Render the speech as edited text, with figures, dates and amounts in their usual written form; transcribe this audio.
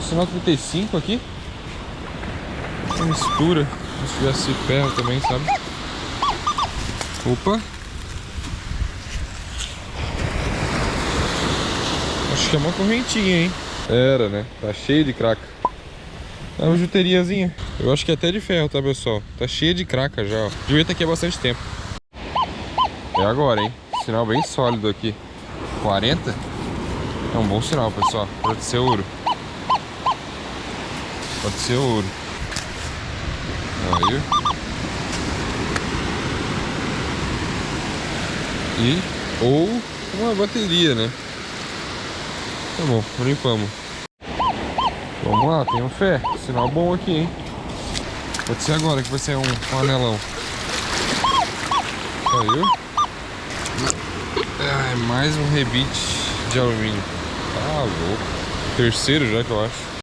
sinal 35 aqui. Uma mistura. Se tivesse ferro também, sabe? Opa. Acho que é uma correntinha, hein? Era, né? Tá cheio de craca. É uma juteriazinha. Eu acho que é até de ferro, tá, pessoal? Tá cheia de craca já, ó. Devia estar aqui há bastante tempo. É agora, hein? Sinal bem sólido aqui. 40? É um bom sinal, pessoal. Pode ser ouro. Pode ser ouro. Aí. E ou uma bateria, né? Tá bom, limpamos. Vamos lá, tenho fé. Sinal bom aqui, hein? Pode ser agora que vai ser um anelão. Saiu. É mais um rebite de alumínio. Tá louco. Terceiro já que eu acho.